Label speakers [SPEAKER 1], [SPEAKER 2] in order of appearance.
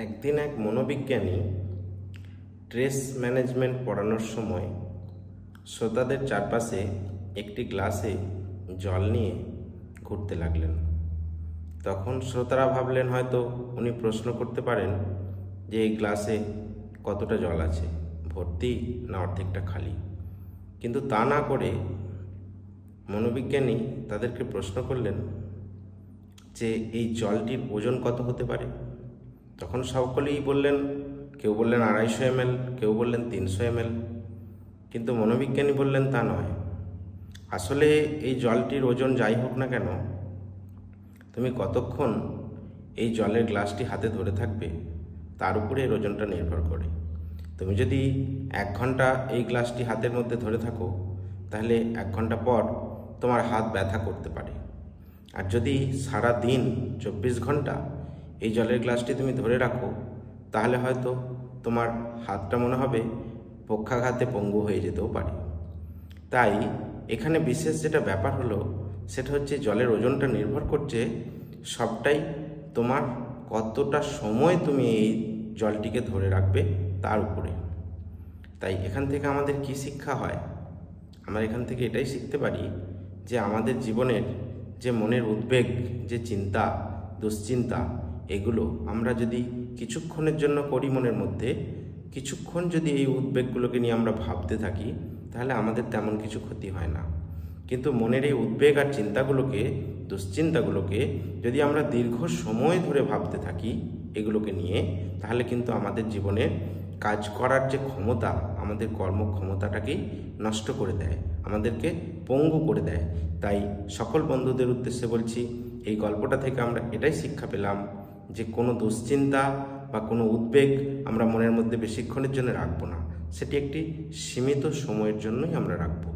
[SPEAKER 1] একদিন এক মনোবিজ্ঞানী স্ট্রেস ম্যানেজমেন্ট পড়ানোর সময় শ্রোতাদের চারপাশে একটি গ্লাসে জল নিয়ে ঘুরতে লাগলেন। তখন শ্রোতারা ভাবলেন হয়তো উনি প্রশ্ন করতে পারেন যে এই গ্লাসে কতটা জল আছে, ভর্তি না অর্ধেকটা খালি। কিন্তু তা না করে মনোবিজ্ঞানী তাদেরকে প্রশ্ন করলেন যে এই জলটির ওজন কত হতে পারে। তখন সকলেই বললেন, কেউ বললেন 250 ml, কেউ বললেন 300 ml। কিন্তু মনোবিজ্ঞানী বললেন তা নয়, আসলে এই জলটির ওজন যাই হোক না কেন, তুমি কতক্ষণ এই জলের গ্লাসটি হাতে ধরে থাকবে তার উপরে এর ওজনটা নির্ভর করে। তুমি যদি 1 ঘন্টা এই গ্লাসটি হাতের মধ্যে ধরে থাকো, তাহলে 1 ঘন্টা পর তোমার হাত ব্যথা করতে পারে। আর যদি সারা দিন 24 ঘন্টা এই জলের গ্লাসটি তুমি ধরে রাখো, তাহলে হয়তো তোমার হাতটা মনে হবে পক্ষাঘাতে পঙ্গু হয়ে যেতেও পারে। তাই এখানে বিশেষ যেটা ব্যাপার হলো সেটা হচ্ছে জলের ওজনটা নির্ভর করছে সবটাই তোমার কতটা সময় তুমি এই জলটিকে ধরে রাখবে তার উপরে। তাই এখান থেকে আমাদের কি শিক্ষা হয়? আমরা এখান থেকে এটাই শিখতে পারি যে আমাদের জীবনের যে মনের উদ্বেগ, যে চিন্তা, দুশ্চিন্তা, এগুলো আমরা যদি কিছুক্ষণের জন্য করি মনের মধ্যে, কিছুক্ষণ যদি এই উদ্বেগগুলোকে নিয়ে আমরা ভাবতে থাকি, তাহলে আমাদের তেমন কিছু ক্ষতি হয় না। কিন্তু মনের এই উদ্বেগ আর চিন্তাগুলোকে, দুশ্চিন্তাগুলোকে যদি আমরা দীর্ঘ সময় ধরে ভাবতে থাকি এগুলোকে নিয়ে, তাহলে কিন্তু আমাদের জীবনে কাজ করার যে ক্ষমতা, আমাদের কর্মক্ষমতাটাকেই নষ্ট করে দেয়, আমাদেরকে পঙ্গু করে দেয়। তাই সকল বন্ধুদের উদ্দেশ্যে বলছি, এই গল্পটা থেকে আমরা এটাই শিক্ষা পেলাম যে কোনো দুশ্চিন্তা বা কোনো উদ্বেগ আমরা মনের মধ্যে বেশিক্ষণের জন্য রাখবো না, সেটি একটি সীমিত সময়ের জন্যই আমরা রাখবো।